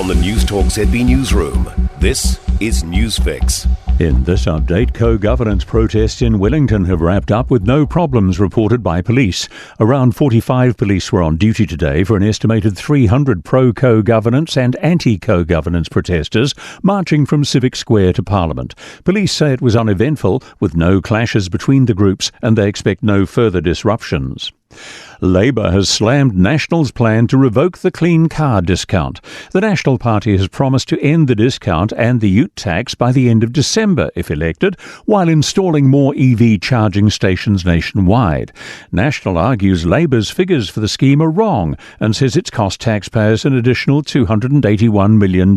From the Newstalk ZB newsroom, this is Newsfix. In this update, co-governance protests in Wellington have wrapped up with no problems reported by police. Around 45 police were on duty today for an estimated 300 pro-co-governance and anti-co-governance protesters marching from Civic Square to Parliament. Police say it was uneventful, with no clashes between the groups, and they expect no further disruptions. Labour has slammed National's plan to revoke the clean car discount. The National Party has promised to end the discount and the ute tax by the end of December, if elected, while installing more EV charging stations nationwide. National argues Labour's figures for the scheme are wrong and says it's cost taxpayers an additional $281 million.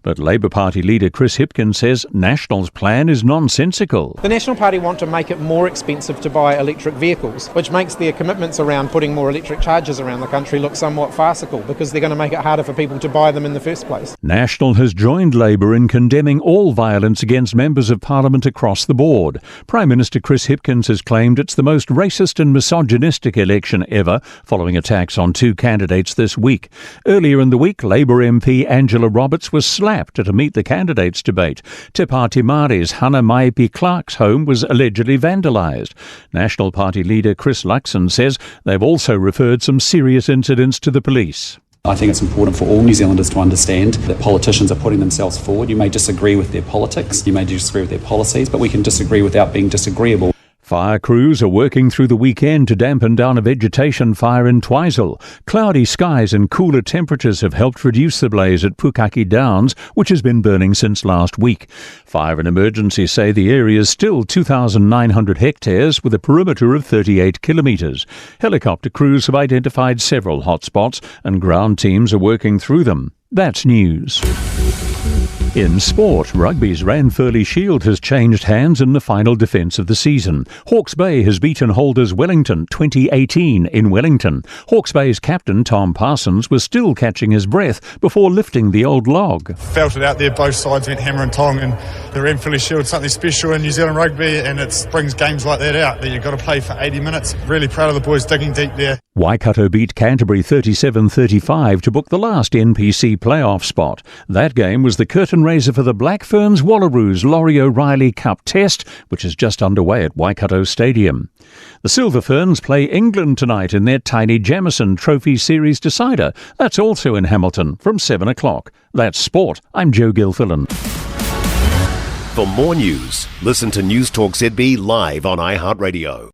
But Labour Party leader Chris Hipkins says National's plan is nonsensical. The National Party want to make it more expensive to buy electric vehicles, which makes their commitments around putting more electric chargers around the country look somewhat farcical, because they're going to make it harder for people to buy them in the first place. National has joined Labour in condemning all violence against members of Parliament across the board. Prime Minister Chris Hipkins has claimed it's the most racist and misogynistic election ever, following attacks on two candidates this week. Earlier in the week, Labour MP Angela Roberts was slapped at a Meet the Candidates debate. Te Pāti Māori's Hana Maipi Clark's home was allegedly vandalised. National Party leader Chris Luxon says they've also referred some serious incidents to the police. I think it's important for all New Zealanders to understand that politicians are putting themselves forward. You may disagree with their politics, you may disagree with their policies, but we can disagree without being disagreeable. Fire crews are working through the weekend to dampen down a vegetation fire in Twizel. Cloudy skies and cooler temperatures have helped reduce the blaze at Pukaki Downs, which has been burning since last week. Fire and Emergency say the area is still 2,900 hectares with a perimeter of 38 kilometres. Helicopter crews have identified several hotspots and ground teams are working through them. That's news. In sport, rugby's Ranfurly Shield has changed hands in the final defence of the season. Hawke's Bay has beaten holders Wellington 2018 in Wellington. Hawke's Bay's captain Tom Parsons was still catching his breath before lifting the old log. Felt it out there, both sides went hammer and tong, and the Ranfurly Shield is something special in New Zealand rugby, and it brings games like that out, that you've got to play for 80 minutes. Really proud of the boys digging deep there. Waikato beat Canterbury 37-35 to book the last NPC playoff spot. That game was the curtain raiser for the Black Ferns Wallaroos Laurie O'Reilly Cup Test, which is just underway at Waikato Stadium. The Silver Ferns play England tonight in their Tiny Jamison Trophy Series decider. That's also in Hamilton from 7 o'clock. That's sport. I'm Joe Gilfillan. For more news, listen to Newstalk ZB live on iHeartRadio.